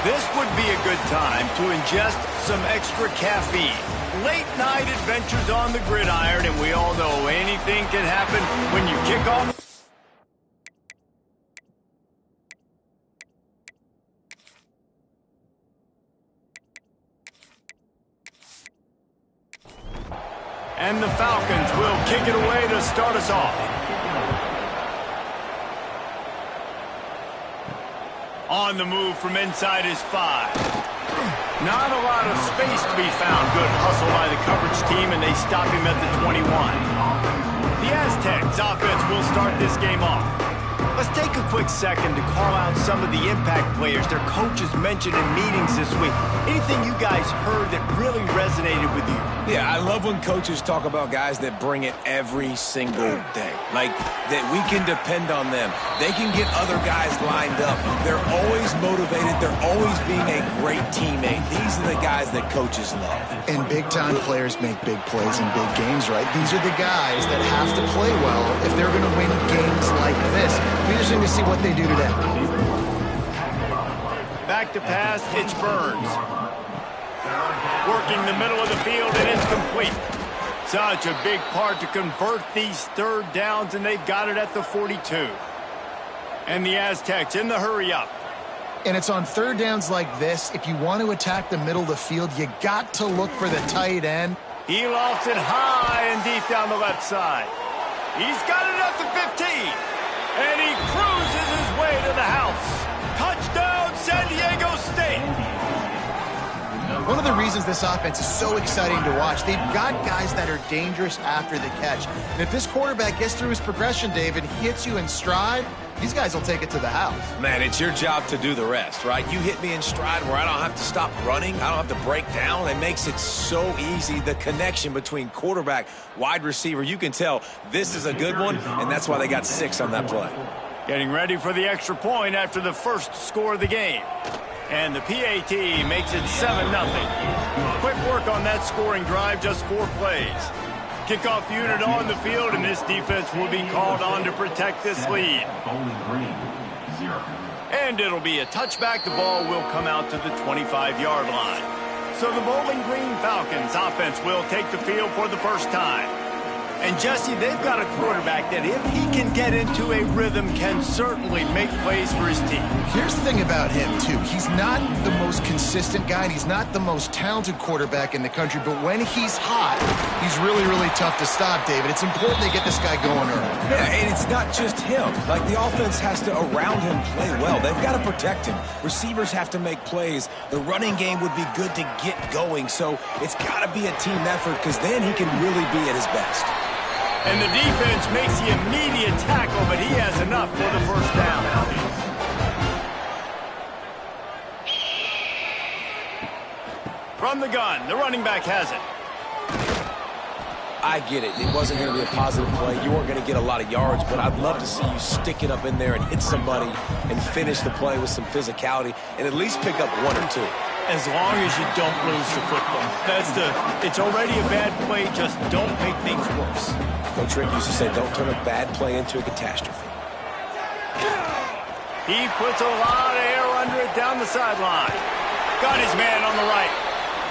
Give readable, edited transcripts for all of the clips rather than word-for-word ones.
This would be a good time to ingest some extra caffeine. Late night adventures on the gridiron, and we all know anything can happen when you kick off. And the Falcons will kick it away to start us off. On the move from inside his 5. Not a lot of space to be found. Good hustle by the coverage team, and they stop him at the 21. The Aztecs offense will start this game off. Let's take a quick second to call out some of the impact players their coaches mentioned in meetings this week. Anything you guys heard that really resonated with you? Yeah, I love when coaches talk about guys that bring it every single day. Like, that we can depend on them. They can get other guys lined up. They're always motivated. They're always being a great teammate. These are the guys that coaches love. And big-time players make big plays in big games, right? These are the guys that have to play well if they're going to win games like this. Be interesting to see what they do today. Back to pass, it's Burns. Working the middle of the field, and it's complete. Such a big part to convert these third downs, and they've got it at the 42. And the Aztecs in the hurry-up. And it's on third downs like this. If you want to attack the middle of the field, you got to look for the tight end. He lofts it high and deep down the left side. He's got it at the 15. And he cruises his way to the house. Touchdown, San Diego State. One of the reasons this offense is so exciting to watch, they've got guys that are dangerous after the catch. And if this quarterback gets through his progression, David, hits you in stride, these guys will take it to the house. Man, it's your job to do the rest, right? You hit me in stride where I don't have to stop running. I don't have to break down. It makes it so easy. The connection between quarterback, wide receiver, you can tell this is a good one, and that's why they got 6 on that play. Getting ready for the extra point after the first score of the game. And the PAT makes it 7-0. Quick work on that scoring drive, just 4 plays. Kickoff unit on the field, and this defense will be called on to protect this lead. And it'll be a touchback. The ball will come out to the 25-yard line. So the Bowling Green Falcons offense will take the field for the first time. And, Jesse, they've got a quarterback that, if he can get into a rhythm, can certainly make plays for his team. Here's the thing about him, too. He's not the most consistent guy, and he's not the most talented quarterback in the country, but when he's hot, he's really, really tough to stop, David. It's important they get this guy going early. Yeah, and it's not just him. Like, the offense has to, around him, play well. They've got to protect him. Receivers have to make plays. The running game would be good to get going, so it's got to be a team effort, because then he can really be at his best. And the defense makes the immediate tackle, but he has enough for the first down. From the gun, the running back has it. I get it. It wasn't going to be a positive play. You weren't going to get a lot of yards, but I'd love to see you stick it up in there and hit somebody and finish the play with some physicality and at least pick up 1 or 2. As long as you don't lose the football. It's already a bad play, just don't make things worse. Coach Rick used to say, don't turn a bad play into a catastrophe. He puts a lot of air under it down the sideline. Got his man on the right.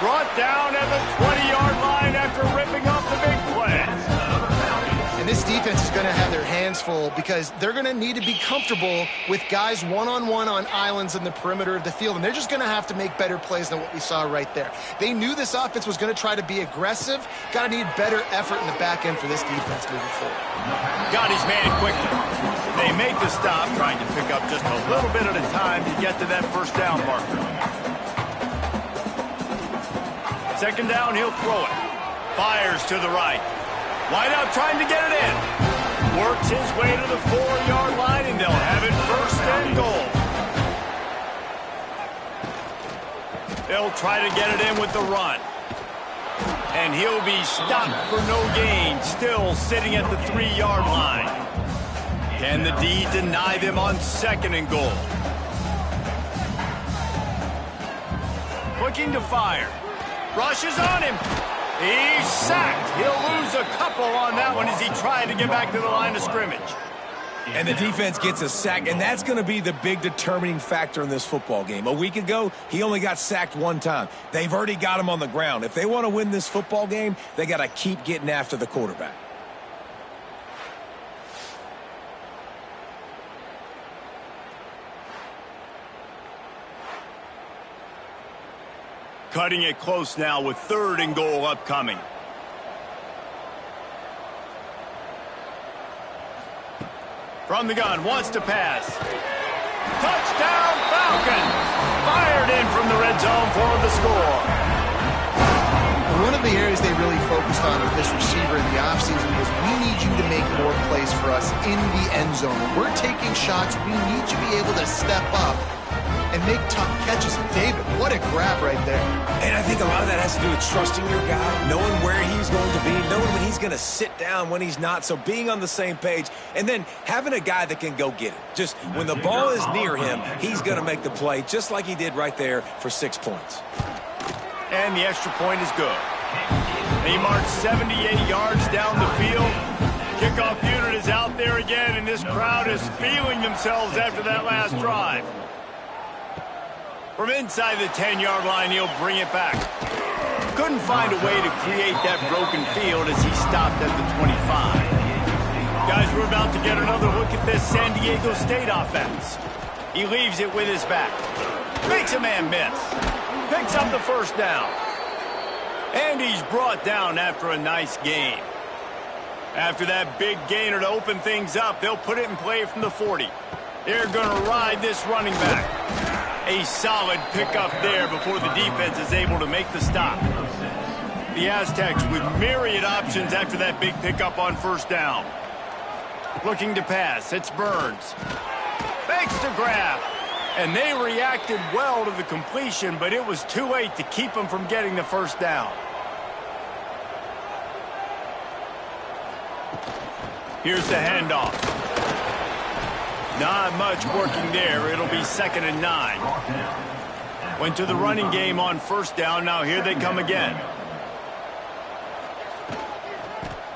Brought down at the 20-yard line after ripping off the big play. And this defense is going to have their hands full because they're going to need to be comfortable with guys one-on-one on islands in the perimeter of the field, and they're just going to have to make better plays than what we saw right there. They knew this offense was going to try to be aggressive. Got to need better effort in the back end for this defense moving forward. Got his man quickly. They make the stop, trying to pick up just a little bit at a time to get to that first down marker. Second down, he'll throw it. Fires to the right. Wideout trying to get it in. Works his way to the 4-yard line, and they'll have it first and goal. They'll try to get it in with the run. And he'll be stopped for no gain, still sitting at the 3-yard line. Can the D deny them on 2nd and goal? Looking to fire. Rushes on him. He's sacked. He'll lose a couple on that one as he tried to get back to the line of scrimmage. And the defense gets a sack, and that's going to be the big determining factor in this football game. A week ago, he only got sacked one time. They've already got him on the ground. If they want to win this football game, they got to keep getting after the quarterback. Cutting it close now with 3rd and goal upcoming. From the gun, wants to pass. Touchdown, Falcons! Fired in from the red zone for the score. One of the areas they really focused on with this receiver in the offseason was we need you to make more plays for us in the end zone. When we're taking shots, we need you to be able to step up and make tough catches. David, what a grab right there. And I think a lot of that has to do with trusting your guy, knowing where he's going to be, knowing when he's going to sit down, when he's not, so being on the same page, and then having a guy that can go get it. Just when the ball is near him, he's going to make the play, just like he did right there for 6 points. And the extra point is good. They march 78 yards down the field. Kickoff unit is out there again, and this crowd is feeling themselves after that last drive. From inside the 10-yard line, he'll bring it back. Couldn't find a way to create that broken field as he stopped at the 25. Guys, we're about to get another look at this San Diego State offense. He leaves it with his back. Makes a man miss. Picks up the first down. And he's brought down after a nice gain. After that big gainer to open things up, they'll put it in play from the 40. They're going to ride this running back. A solid pickup there before the defense is able to make the stop. The Aztecs with myriad options after that big pickup on first down. Looking to pass, it's Burns. Makes the grab. And they reacted well to the completion, but it was too late to keep them from getting the first down. Here's the handoff. Not much working there. It'll be 2nd and 9. Went to the running game on first down. Now here they come again.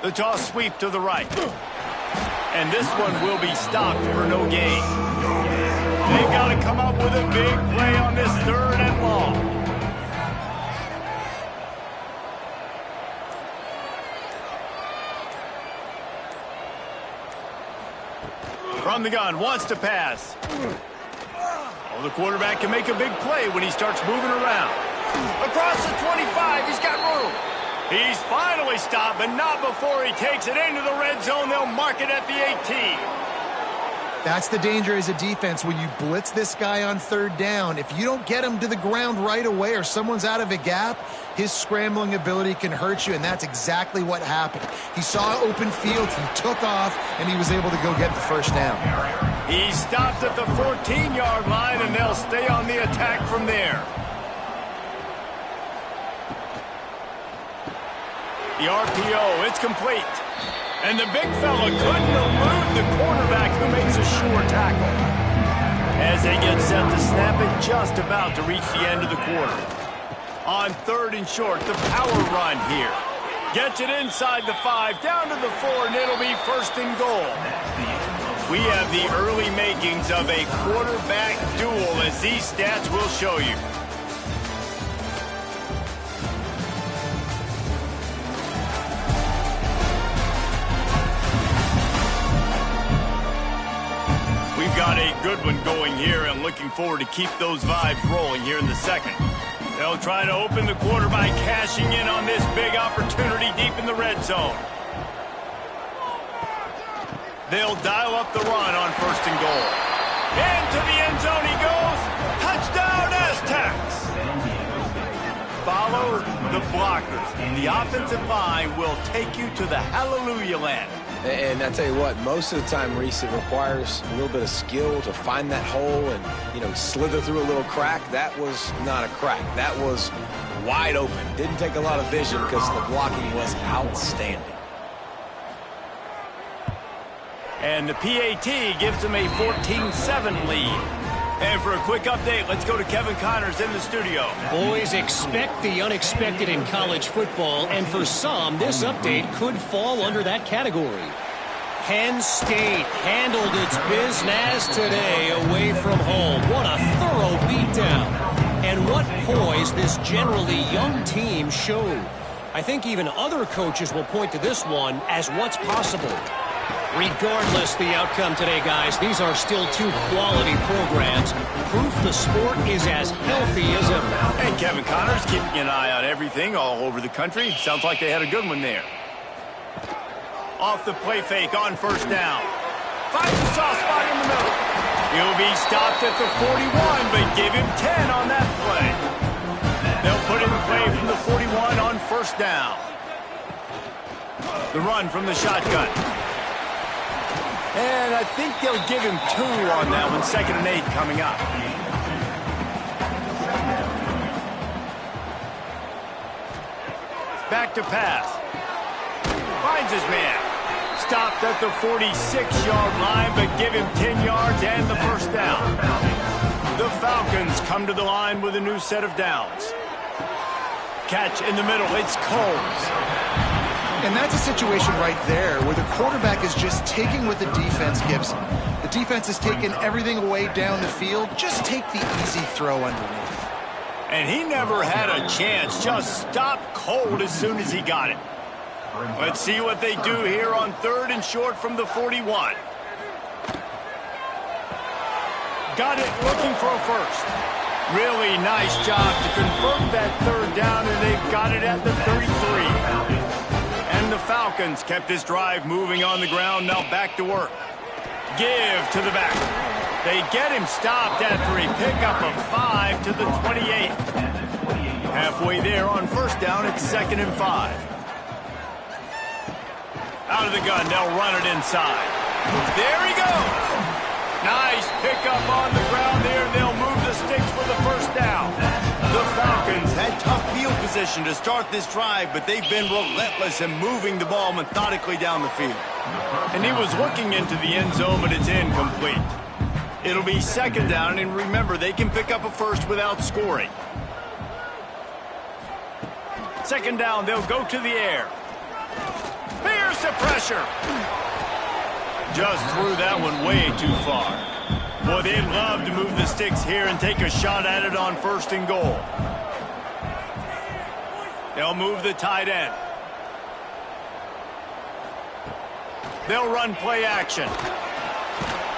The toss sweep to the right. And this one will be stopped for no gain. They've got to come up with a big play on this 3rd and long. From the gun, wants to pass. Oh, the quarterback can make a big play when he starts moving around. Across the 25, he's got room. He's finally stopped, but not before he takes it into the red zone. They'll mark it at the 18. That's the danger as a defense when you blitz this guy on 3rd down. If you don't get him to the ground right away or someone's out of a gap, his scrambling ability can hurt you, and that's exactly what happened. He saw open field, he took off, and he was able to go get the first down. He stopped at the 14-yard line, and they'll stay on the attack from there. The RPO, it's complete. And the big fella couldn't elude the cornerback who makes a sure tackle. As they get set to snap it, just about to reach the end of the quarter. On 3rd and short, the power run here. Gets it inside the 5, down to the 4, and it'll be 1st and goal. We have the early makings of a quarterback duel, as these stats will show you. We've got a good one going here and looking forward to keep those vibes rolling here in the 2nd. They'll try to open the quarter by cashing in on this big opportunity deep in the red zone. They'll dial up the run on 1st and goal. Into the end zone he goes. Touchdown Aztecs! Follow the blockers. The offensive line will take you to the hallelujah land. And I tell you what, most of the time, Reese, it requires a little bit of skill to find that hole and, slither through a little crack. That was not a crack. That was wide open. Didn't take a lot of vision because the blocking was outstanding. And the PAT gives them a 14-7 lead. And for a quick update, let's go to Kevin Connors in the studio. Boys, expect the unexpected in college football, and for some, this update could fall under that category. Penn State handled its business today away from home. What a thorough beatdown. And what poise this generally young team showed. I think even other coaches will point to this one as what's possible. Regardless the outcome today, guys, these are still two quality programs. Proof the sport is as healthy as ever. And Kevin Connors keeping an eye on everything all over the country. Sounds like they had a good one there. Off the play fake on first down. Finds a soft spot in the middle. He'll be stopped at the 41, but give him 10 on that play. They'll put in the play from the 41 on first down. The run from the shotgun. And I think they'll give him 2 on that one. 2nd and 8 coming up. Back to pass. Finds his man. Stopped at the 46-yard line, but give him 10 yards and the first down. The Falcons come to the line with a new set of downs. Catch in the middle. It's Coles. And that's a situation right there where the quarterback is just taking what the defense gives him. The defense is taking everything away down the field. Just take the easy throw underneath. And he never had a chance. Just stopped cold as soon as he got it. Let's see what they do here on 3rd and short from the 41. Got it, looking for a first. Really nice job to convert that 3rd down, and they've got it at the 33. And the Falcons kept this drive moving on the ground. Now back to work. Give to the back. They get him stopped after a pickup of 5 to the 28. Halfway there on first down, it's 2nd and 5. Out of the gun, they'll run it inside. There he goes. Nice pickup on the ground there. They'll move the sticks for the first down. The Falcons had tough field position to start this drive, but they've been relentless in moving the ball methodically down the field. And he was looking into the end zone, but it's incomplete. It'll be 2nd down, and remember, they can pick up a first without scoring. 2nd down, they'll go to the air. Here's the pressure. Just threw that one way too far. Boy, they'd love to move the sticks here and take a shot at it on 1st and goal. They'll move the tight end. They'll run play action.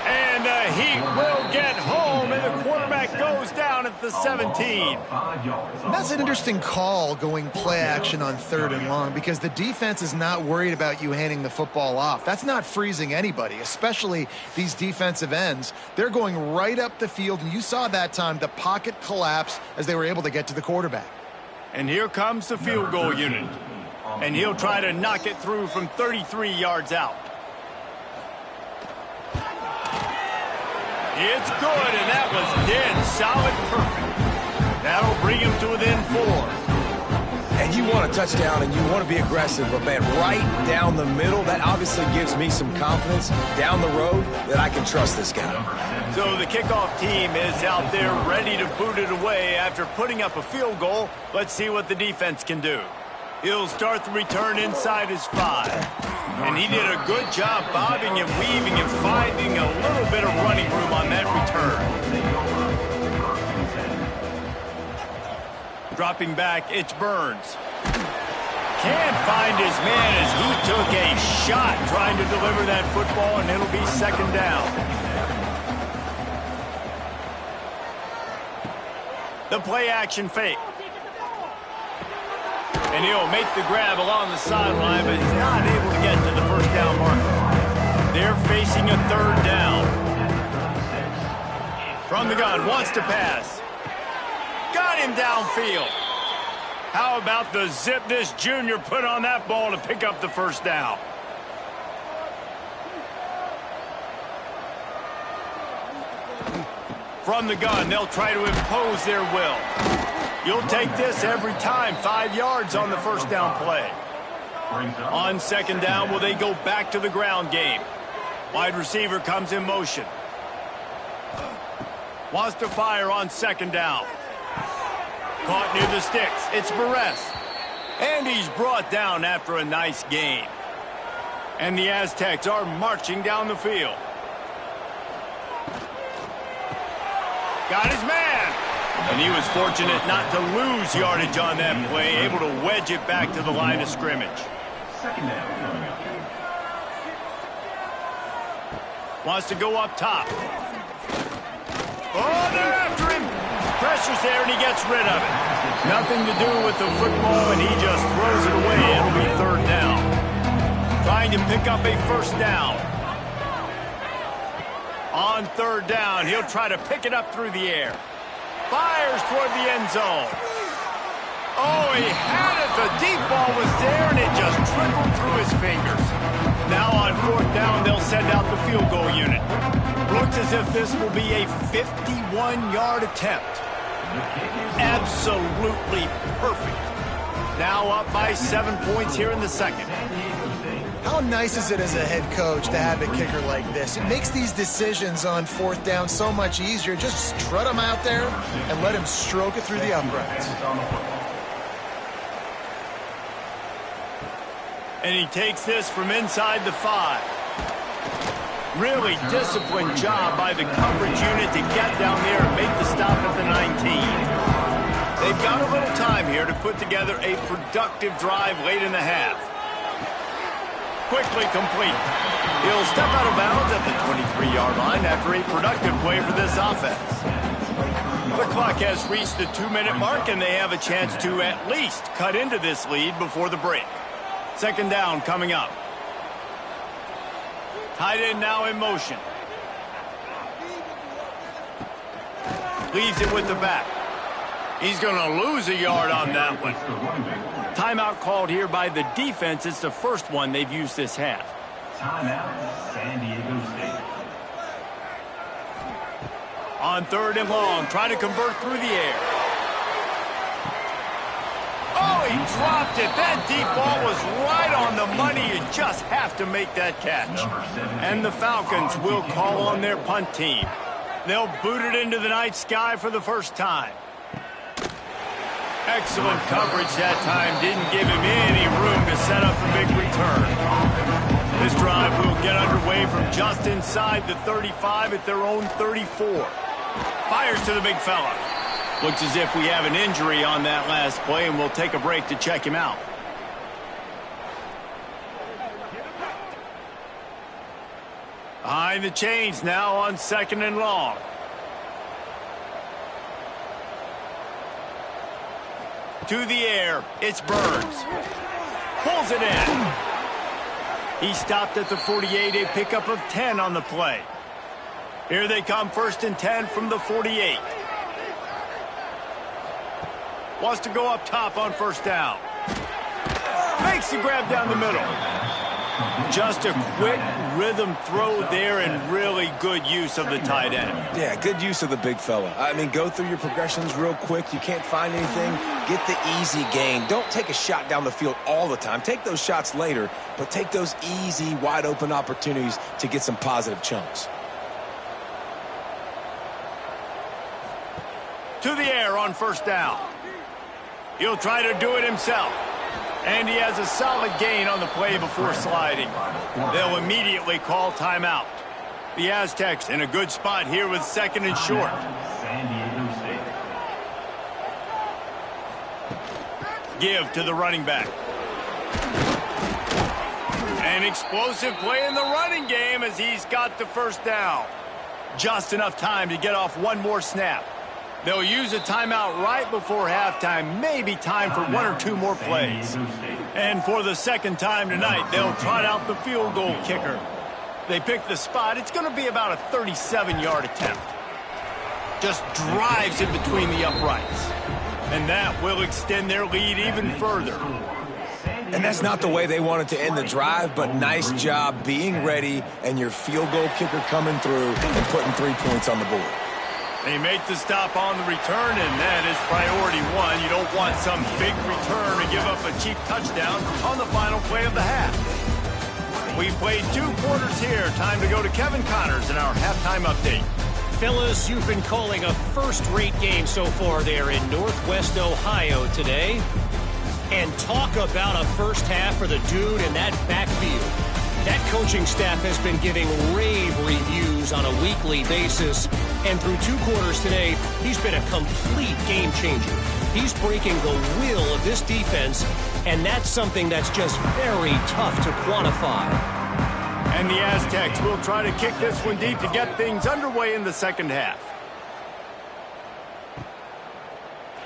And he will get home, and the quarterback goes down at the 17. That's an interesting call, going play action on 3rd and long, because the defense is not worried about you handing the football off. That's not freezing anybody, especially these defensive ends. They're going right up the field, and you saw that time the pocket collapse as they were able to get to the quarterback. And here comes the field goal unit. And he'll try to knock it through from 33 yards out. It's good, and that was dead solid perfect. That'll bring him to within 4. And you want a touchdown, and you want to be aggressive, but man, right down the middle, that obviously gives me some confidence down the road that I can trust this guy. So the kickoff team is out there ready to boot it away after putting up a field goal. Let's see what the defense can do. He'll start the return inside his 5. And he did a good job bobbing and weaving and finding a little bit of running room on that return. Dropping back, it's Burns. Can't find his man as he took a shot trying to deliver that football, and it'll be 2nd down. The play action fake. And he'll make the grab along the sideline, but he's not able to get to the first down marker. They're facing a 3rd down. From the gun, wants to pass. Got him downfield. How about the zip this junior put on that ball to pick up the first down? From the gun, they'll try to impose their will. You'll take this every time. 5 yards on the first down play. On 2nd down, will they go back to the ground game? Wide receiver comes in motion. Wants to fire on 2nd down. Caught near the sticks. It's Barres. And he's brought down after a nice gain. And the Aztecs are marching down the field. Got his man. And he was fortunate not to lose yardage on that play, able to wedge it back to the line of scrimmage. Second down. Wants to go up top. Oh, they're after him. Pressure's there, and he gets rid of it. Nothing to do with the football, and he just throws it away. It'll be third down. Trying to pick up a first down. On third down, he'll try to pick it up through the air. Fires toward the end zone. Oh, he had it. The deep ball was there, and it just trickled through his fingers. Now on fourth down, they'll send out the field goal unit. Looks as if this will be a 51-yard attempt. Absolutely perfect. Now up by 7 points here in the second. How nice is it as a head coach to have a kicker like this? It makes these decisions on fourth down so much easier. Just strut him out there and let him stroke it through the uprights. And he takes this from inside the 5. Really disciplined job by the coverage unit to get down there and make the stop at the 19. They've got a little time here to put together a productive drive late in the half. Quickly complete. He'll step out of bounds at the 23-yard line after a productive play for this offense. The clock has reached the 2-minute mark, and they have a chance to at least cut into this lead before the break. Second down coming up. Tight end now in motion. Leaves it with the back. He's going to lose a yard on that one. Timeout called here by the defense. It's the first one they've used this half. Timeout, San Diego State. On third and long, trying to convert through the air. Oh, he dropped it. That deep ball was right on the money. You just have to make that catch. And the Falcons will call on their punt team. They'll boot it into the night sky for the first time. Excellent coverage that time. Didn't give him any room to set up a big return. This drive will get underway from just inside the 35 at their own 34. Fires to the big fella. Looks as if we have an injury on that last play, and we'll take a break to check him out. Behind the chains now on second and long. To the air, it's Burns. Pulls it in. He stopped at the 48, a pickup of 10 on the play. Here they come, first and 10 from the 48. Wants to go up top on first down. Makes the grab down the middle. Just a quick rhythm throw there and really good use of the tight end. Yeah, good use of the big fella. I mean, go through your progressions real quick. You can't find anything. Get the easy gain. Don't take a shot down the field all the time. Take those shots later, but take those easy, wide-open opportunities to get some positive chunks. To the air on first down. He'll try to do it himself. And he has a solid gain on the play before sliding. They'll immediately call timeout. The Aztecs in a good spot here with second and short. San Diego State. Give to the running back. An explosive play in the running game as he's got the first down. Just enough time to get off one more snap. They'll use a timeout right before halftime, maybe time for one or two more plays. And for the second time tonight, they'll trot out the field goal kicker. They pick the spot. It's going to be about a 37-yard attempt. Just drives in between the uprights. And that will extend their lead even further. And that's not the way they wanted to end the drive, but nice job being ready and your field goal kicker coming through and putting 3 points on the board. They make the stop on the return, and that is priority one. You don't want some big return to give up a cheap touchdown on the final play of the half. We've played 2 quarters here. Time to go to Kevin Connors in our halftime update. Fellas, you've been calling a first-rate game so far there in Northwest Ohio today. And talk about a first half for the dude in that backfield. That coaching staff has been giving rave reviews on a weekly basis. And through 2 quarters today, he's been a complete game changer. He's breaking the will of this defense, and that's something that's just very tough to quantify. And the Aztecs will try to kick this one deep to get things underway in the second half.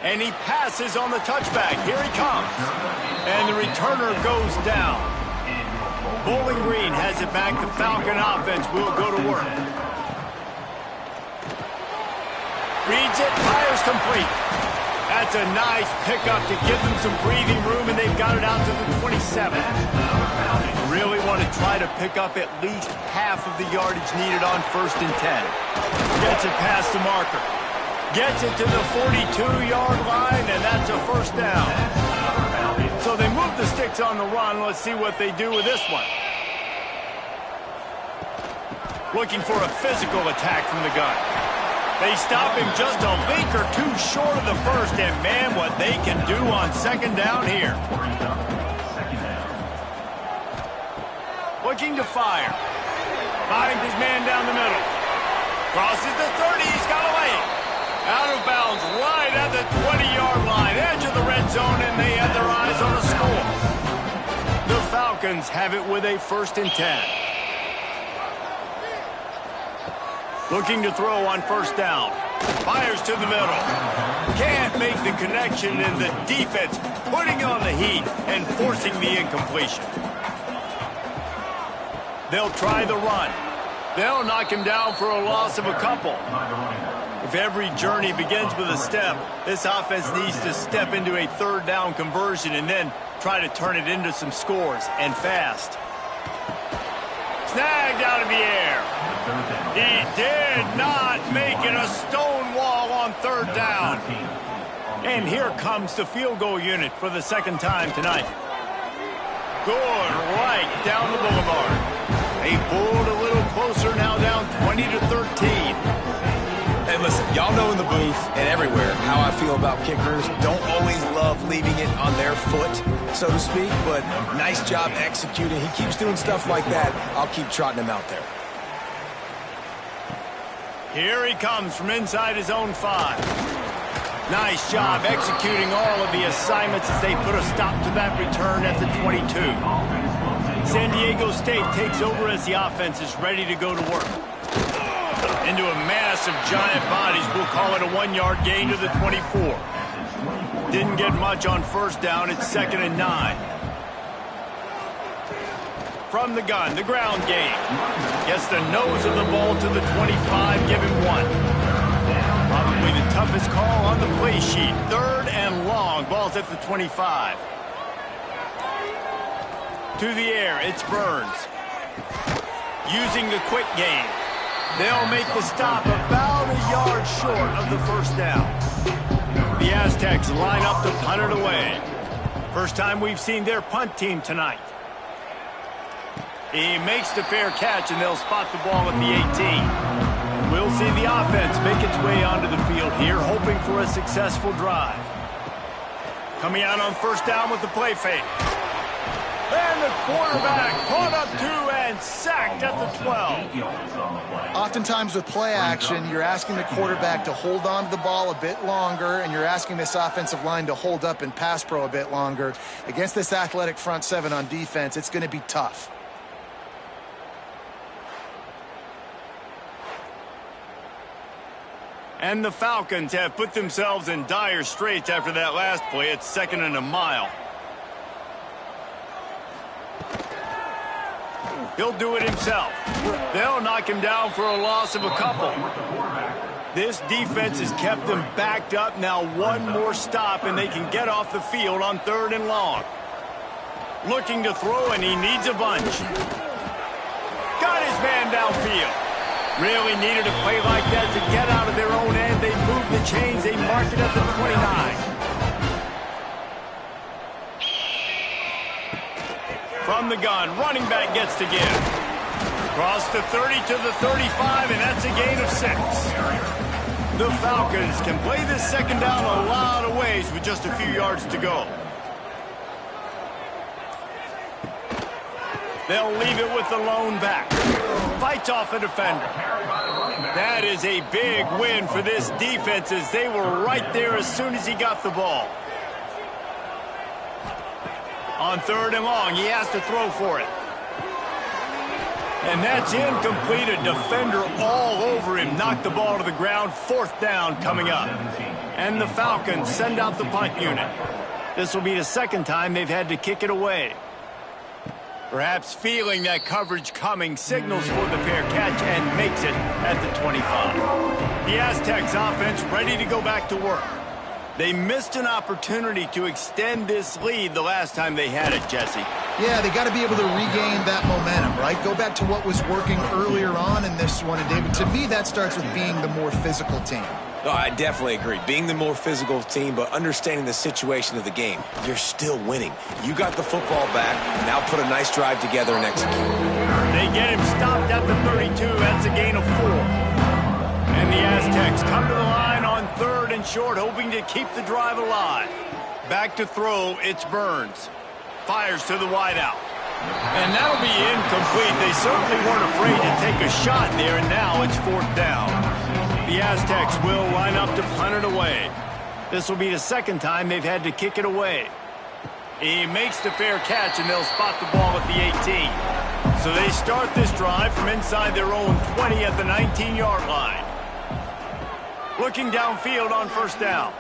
And he passes on the touchback. Here he comes. And the returner goes down. Bowling Green has it back. The Falcon offense will go to work. Reads it, fires complete. That's a nice pickup to give them some breathing room, and they've got it out to the 27. Really want to try to pick up at least half of the yardage needed on 1st and 10. Gets it past the marker. Gets it to the 42-yard line, and that's a 1st down. So they move the sticks on the run. Let's see what they do with this one. Looking for a physical attack from the gun. They stop him just a leak or 2 short of the 1st, and man, what they can do on 2nd down here. Looking to fire. Finds his man down the middle. Crosses the 30, he's got a lane. Out of bounds right at the 20-yard line, edge of the red zone, and they had their eyes on a score. The Falcons have it with a 1st and 10. Looking to throw on 1st down. Fires to the middle. Can't make the connection, and the defense putting on the heat and forcing the incompletion. They'll try the run. They'll knock him down for a loss of a couple. If every journey begins with a step, this offense needs to step into a 3rd down conversion and then try to turn it into some scores, and fast. Snagged out of the air. He did not make it a stone wall on 3rd down. And here comes the field goal unit for the 2nd time tonight. Good right down the boulevard. They pulled a little closer, now down 20-13. Hey, listen, y'all know in the booth and everywhere how I feel about kickers. Don't always love leaving it on their foot, so to speak, but nice job executing. He keeps doing stuff like that. I'll keep trotting him out there. Here he comes from inside his own 5. Nice job executing all of the assignments as they put a stop to that return at the 22. San Diego State takes over as the offense is ready to go to work. Into a mass of giant bodies, we'll call it a 1-yard gain to the 24. Didn't get much on 1st down, it's 2nd and 9. From the gun, the ground game. Gets the nose of the ball to the 25, give him 1. Probably the toughest call on the play sheet. 3rd and long, ball's at the 25. To the air, it's Burns. Using the quick game. They'll make the stop about a yard short of the 1st down. The Aztecs line up to punt it away. First time we've seen their punt team tonight. He makes the fair catch, and they'll spot the ball at the 18. We'll see the offense make its way onto the field here, hoping for a successful drive. Coming out on 1st down with the play fake. And the quarterback caught up 2 and sacked at the 12. Oftentimes with play action, you're asking the quarterback to hold on to the ball a bit longer, and you're asking this offensive line to hold up in pass pro a bit longer. Against this athletic front 7 on defense, it's going to be tough. And the Falcons have put themselves in dire straits after that last play. It's 2nd and a mile. He'll do it himself. They'll knock him down for a loss of a couple. This defense has kept them backed up. Now 1 more stop, and they can get off the field on 3rd and long. Looking to throw, and he needs a bunch. Got his man downfield. Really needed a play like that to get out of their own end. They move the chains. They mark it at the 29. From the gun, running back gets to give. Across the 30 to the 35, and that's a gain of 6. The Falcons can play this 2nd down a lot of ways with just a few yards to go. They'll leave it with the lone back. Fights off a defender. That is a big win for this defense as they were right there as soon as he got the ball. On 3rd and long, he has to throw for it. And that's incomplete. A defender all over him. Knocked the ball to the ground. 4th down coming up. And the Falcons send out the punt unit. This will be the 2nd time they've had to kick it away. Perhaps feeling that coverage coming, signals for the fair catch and makes it at the 25. The Aztecs offense ready to go back to work. They missed an opportunity to extend this lead the last time they had it, Jesse. Yeah, they got to be able to regain that momentum, right? Go back to what was working earlier on in this one. And, David, to me, that starts with being the more physical team. No, I definitely agree. Being the more physical team, but understanding the situation of the game. You're still winning. You got the football back. Now put a nice drive together and execute. They get him stopped at the 32. That's a gain of 4. And the Aztecs come to the line on 3rd and short, hoping to keep the drive alive. Back to throw, it's Burns. Fires to the wideout. And that'll be incomplete. They certainly weren't afraid to take a shot there, and now it's 4th down. The Aztecs will line up to punt it away. This will be the 2nd time they've had to kick it away. He makes the fair catch, and they'll spot the ball at the 18. So they start this drive from inside their own 20 at the 19-yard line. Looking downfield on 1st down.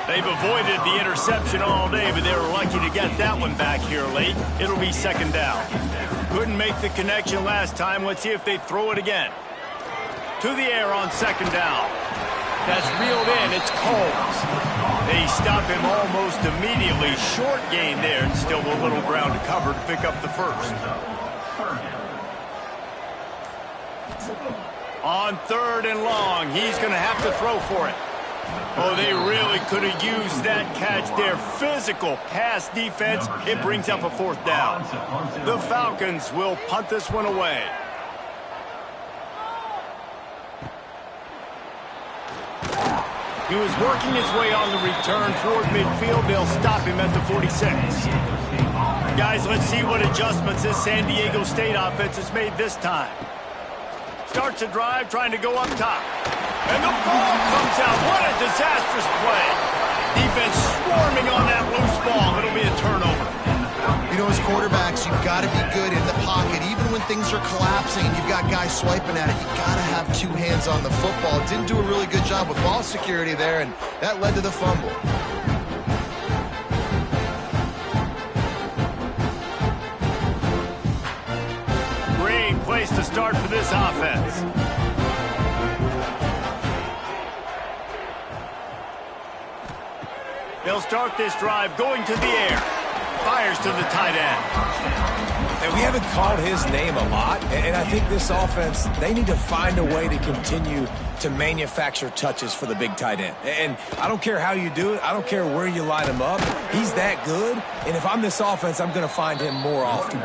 They've avoided the interception all day, but they were lucky to get that one back here late. It'll be 2nd down. Couldn't make the connection last time. Let's see if they throw it again. To the air on 2nd down. That's reeled in. It's Coles. They stop him almost immediately. Short gain there, and still a little ground to cover to pick up the 1st. On 3rd and long, he's going to have to throw for it. Oh, they really could have used that catch there. Physical pass defense. It brings up a 4th down. The Falcons will punt this one away. He was working his way on the return toward midfield. They'll stop him at the 46. Guys, let's see what adjustments this San Diego State offense has made this time. Starts a drive, trying to go up top. And the ball comes out. What a disastrous play. Defense swarming on that loose ball. It'll be a turnover. You know, as quarterbacks, you've got to be good in the pocket. Even when things are collapsing and you've got guys swiping at it, you've got to have 2 hands on the football. Didn't do a really good job with ball security there, and that led to the fumble. Great place to start for this offense. They'll start this drive going to the air. Fires to the tight end. And we haven't called his name a lot, and I think this offense, they need to find a way to continue to manufacture touches for the big tight end. And I don't care how you do it. I don't care where you line him up. He's that good, and if I'm this offense, I'm going to find him more often.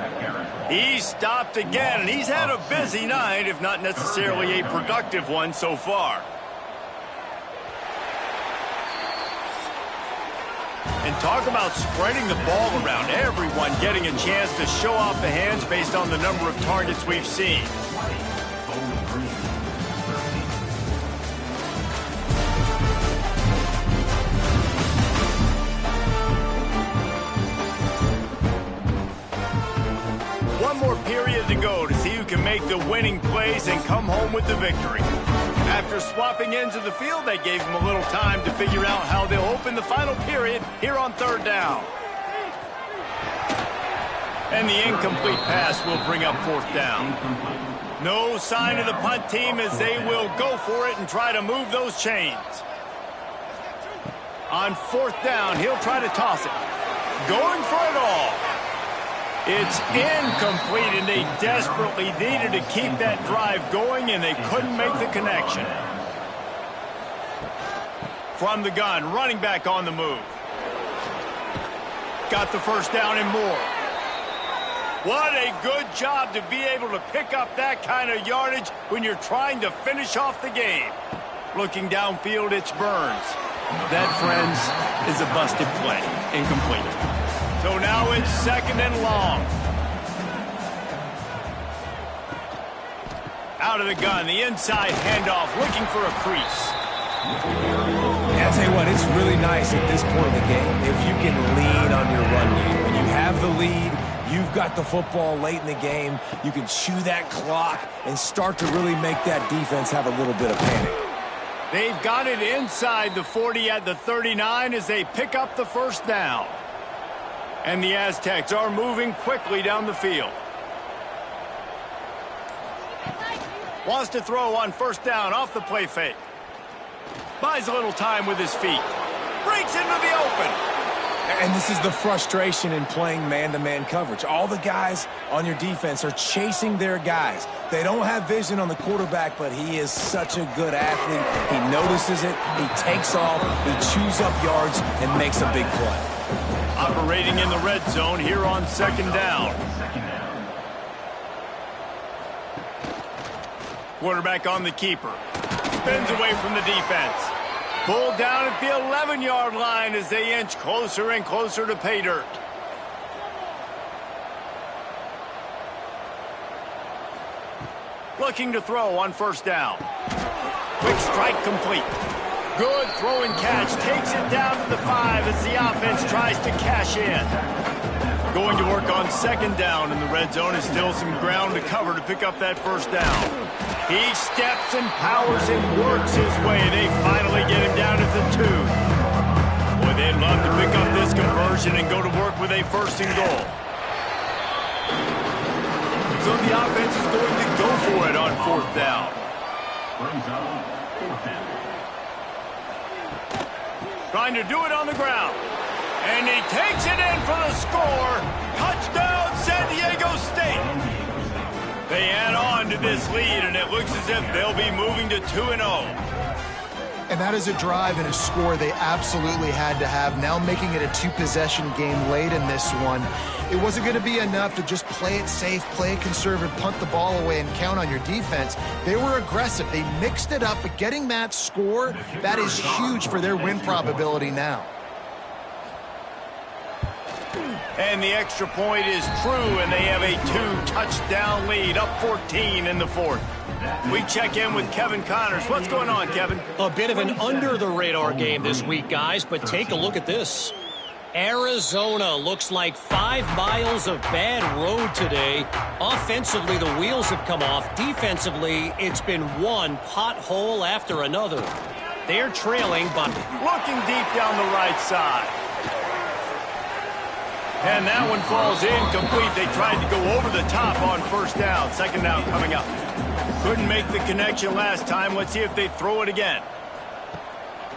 He's stopped again, and he's had a busy night, if not necessarily a productive one so far. And talk about spreading the ball around. Everyone getting a chance to show off the hands based on the number of targets we've seen. One more period to go to see who can make the winning plays and come home with the victory. After swapping ends of the field, they gave them a little time to figure out how they'll open the final period here on 3rd down. And the incomplete pass will bring up 4th down. No sign of the punt team as they will go for it and try to move those chains. On 4th down, he'll try to toss it. Going for it all. It's incomplete, and they desperately needed to keep that drive going, and they couldn't make the connection. From the gun, running back on the move. Got the 1st down and more. What a good job to be able to pick up that kind of yardage when you're trying to finish off the game. Looking downfield, it's Burns. That, friends, is a busted play. Incomplete. So now it's 2nd and long. out of the gun. The inside handoff, looking for a crease. Yeah, I'll tell you what, it's really nice at this point in the game if you can lean on your run game. When you have the lead, you've got the football late in the game, you can chew that clock and start to really make that defense have a little bit of panic. They've got it inside the 40 at the 39 as they pick up the first down. And the Aztecs are moving quickly down the field. Wants to throw on first down off the play fake. Buys a little time with his feet. Breaks into the open. And this is the frustration in playing man-to-man coverage. All the guys on your defense are chasing their guys. They don't have vision on the quarterback, but he is such a good athlete. He notices it, he takes off, he chews up yards, and makes a big play. Operating in the red zone here on second down. Quarterback on the keeper. Spins away from the defense. Pulled down at the 11-yard line as they inch closer and closer to pay dirt. Looking to throw on first down. Quick strike complete. Good throw and catch. Takes it down to the 5 as the offense tries to cash in. Going to work on second down in the red zone is still some ground to cover to pick up that first down. He steps and powers and works his way. They finally get him down at the 2. Boy, they'd love to pick up this conversion and go to work with a first and goal. So the offense is going to go for it on fourth down. Brings up fourth down. Trying to do it on the ground. And he takes it in for the score. Touchdown, San Diego State. They add on to this lead, and it looks as if they'll be moving to 2-0. And that is a drive and a score they absolutely had to have. Now making it a two-possession game late in this one. It wasn't going to be enough to just play it safe, play it conservative, punt the ball away, and count on your defense. They were aggressive. They mixed it up, but getting that score, that is huge for their win probability now. And the extra point is true, and they have a 2-touchdown lead, up 14 in the fourth. We check in with Kevin Connors. What's going on, Kevin? A bit of an under-the-radar game this week, guys, but take a look at this. Arizona looks like 5 miles of bad road today. Offensively, the wheels have come off. Defensively, it's been one pothole after another. They're trailing, but Looking deep down the right side. And that one falls incomplete. They tried to go over the top on first down. Second down coming up. Couldn't make the connection last time. Let's see if they throw it again.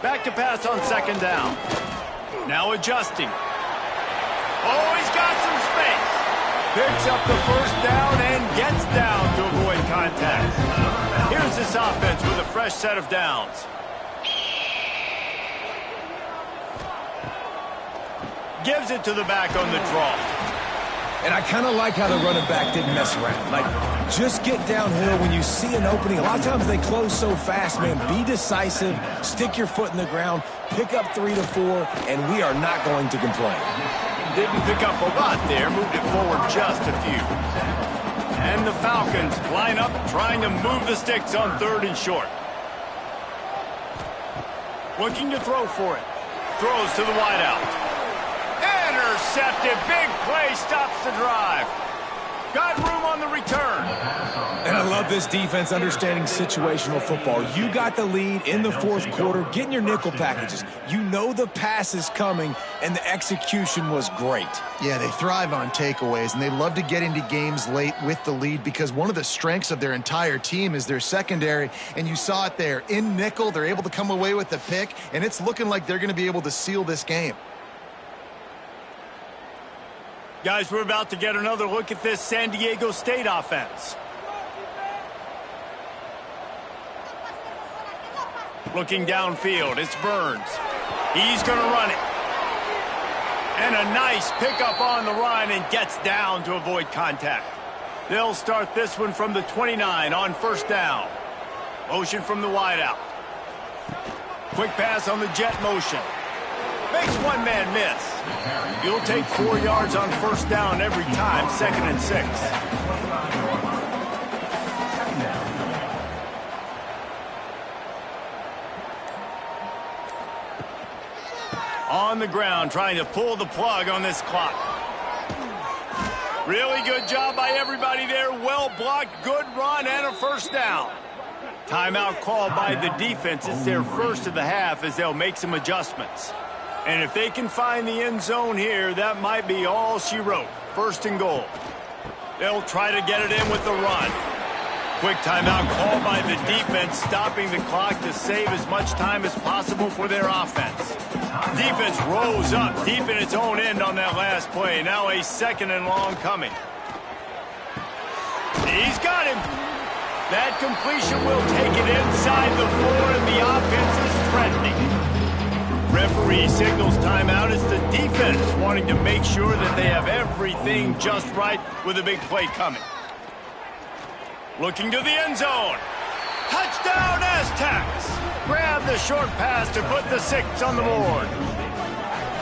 Back to pass on second down. Now adjusting. Oh, he's got some space. Picks up the first down and gets down to avoid contact. Here's this offense with a fresh set of downs. Gives it to the back on the draw. And I kind of like how the running back didn't mess around. Like, just get downhill when you see an opening. A lot of times they close so fast, man. Be decisive, stick your foot in the ground, pick up 3 to 4, and we are not going to complain. Didn't pick up a lot there, moved it forward just a few. And the Falcons line up, trying to move the sticks on third and short. Looking to throw for it. Throws to the wideout. Intercepted. Big play stops the drive. Got room on the return. And I love this defense understanding situational football. You got the lead in the fourth quarter, getting your nickel packages. You know the pass is coming, and the execution was great. Yeah, they thrive on takeaways, and they love to get into games late with the lead because one of the strengths of their entire team is their secondary, and you saw it there. In nickel, they're able to come away with the pick, and it's looking like they're going to be able to seal this game. Guys, we're about to get another look at this San Diego State offense. Looking downfield, it's Burns. He's going to run it. And a nice pickup on the run and gets down to avoid contact. They'll start this one from the 29 on first down. Motion from the wideout. Quick pass on the jet motion. Makes one man miss. You'll take 4 yards on first down every time, 2nd and 6. On the ground, trying to pull the plug on this clock. Really good job by everybody there. Well blocked, good run, and a first down. Timeout called by the defense. It's their first of the half as they'll make some adjustments. And if they can find the end zone here, that might be all she wrote. First and goal. They'll try to get it in with the run. Quick timeout called by the defense, stopping the clock to save as much time as possible for their offense. Defense rose up deep in its own end on that last play. Now a second and long coming. He's got him. That completion will take it inside the 4, and the offense is threatening. Referee signals timeout. It's the defense wanting to make sure that they have everything just right with a big play coming. Looking to the end zone. Touchdown, Aztecs! Grab the short pass to put the 6 on the board.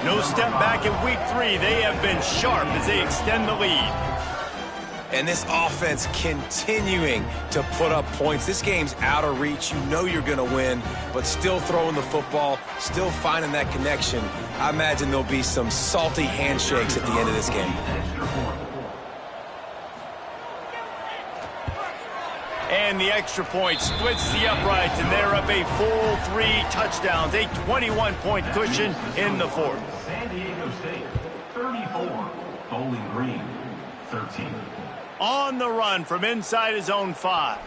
No step back in week 3. They have been sharp as they extend the lead. And this offense continuing to put up points. This game's out of reach. You know you're going to win, but still throwing the football, still finding that connection. I imagine there'll be some salty handshakes at the end of this game. And the extra point splits the uprights, and they're up a full 3 touchdowns, a 21-point cushion in the 4th. San Diego State, 34. Bowling Green, 13. On the run from inside his own 5.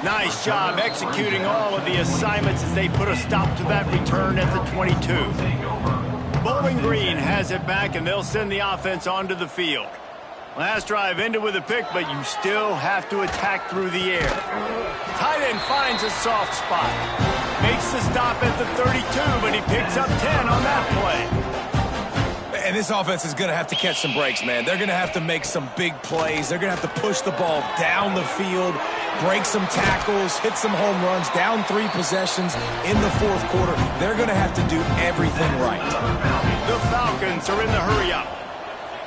Nice job executing all of the assignments as they put a stop to that return at the 22. Bowling Green has it back, and they'll send the offense onto the field. Last drive ended with a pick, but you still have to attack through the air. Tight end finds a soft spot. Makes the stop at the 32, but he picks up 10 on that play. And this offense is going to have to catch some breaks, man. They're going to have to make some big plays. They're going to have to push the ball down the field, break some tackles, hit some home runs, down 3 possessions in the 4th quarter. They're going to have to do everything right. The Falcons are in the hurry-up.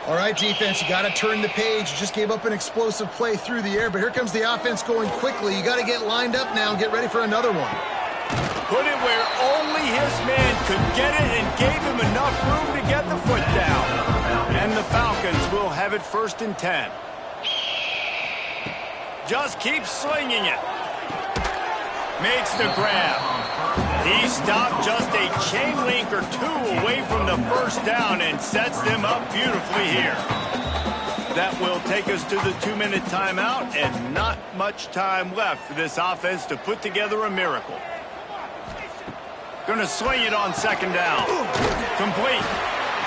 All right, defense, you got to turn the page. You just gave up an explosive play through the air, but here comes the offense going quickly. You got to get lined up now and get ready for another one. Put it where only his man could get it and gave him enough room to get the foot down. And the Falcons will have it 1st and 10. Just keep slinging it. Makes the grab. He stopped just a chain link or 2 away from the first down and sets them up beautifully here. That will take us to the 2-minute timeout, and not much time left for this offense to put together a miracle. Gonna swing it on 2nd down. Complete.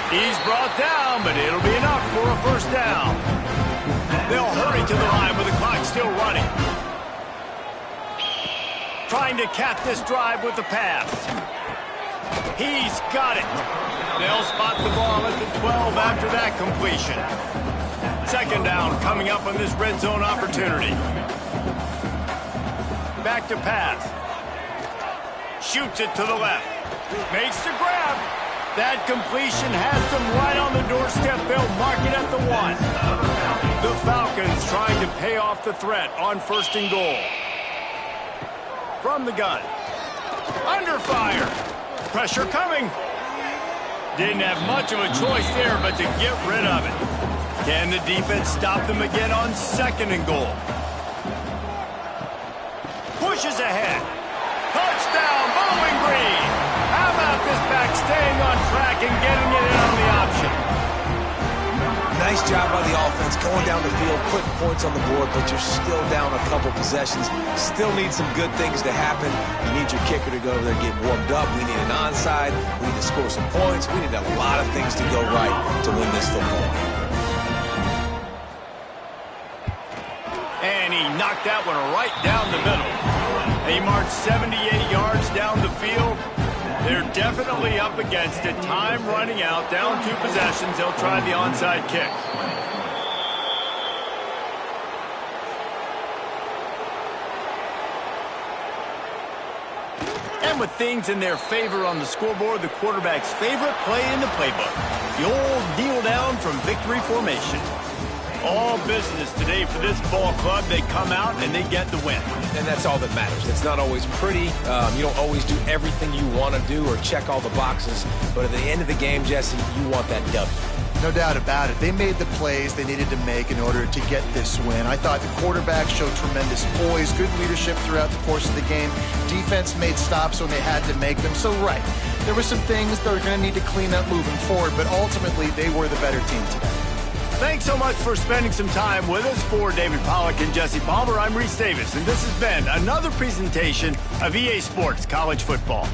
He's brought down, but it'll be enough for a first down. They'll hurry to the line with the clock still running. Trying to cap this drive with the pass. He's got it. They'll spot the ball at the 12 after that completion. 2nd down coming up on this red zone opportunity. Back to pass. Shoots it to the left. Makes the grab. That completion has them right on the doorstep. They'll mark it at the 1. The Falcons trying to pay off the threat on 1st and goal. From the gun. Under fire. Pressure coming. Didn't have much of a choice there but to get rid of it. Can the defense stop them again on 2nd and goal? Pushes ahead. Touchdown, Bowling Green. How about this back staying on track and getting it in on the option? Nice job by the offense going down the field, putting points on the board, but you're still down a couple possessions. Still need some good things to happen. You need your kicker to go over there and get warmed up. We need an onside. We need to score some points. We need a lot of things to go right to win this football game. And he knocked that one right down the middle. He marched 78 yards down the field. They're definitely up against it. Time running out, down 2 possessions. They'll try the onside kick. And with things in their favor on the scoreboard, the quarterback's favorite play in the playbook. The old kneel down from victory formation. All business today for this ball club. They come out and they get the win. And that's all that matters. It's not always pretty. You don't always do everything you want to do or check all the boxes. But at the end of the game, Jesse, you want that W. No doubt about it. They made the plays they needed to make in order to get this win. I thought the quarterback showed tremendous poise, good leadership throughout the course of the game. Defense made stops when they had to make them. So, right, there were some things that are going to need to clean up moving forward, but ultimately they were the better team today. Thanks so much for spending some time with us. For David Pollack and Jesse Palmer, I'm Reese Davis, and this has been another presentation of EA Sports College Football.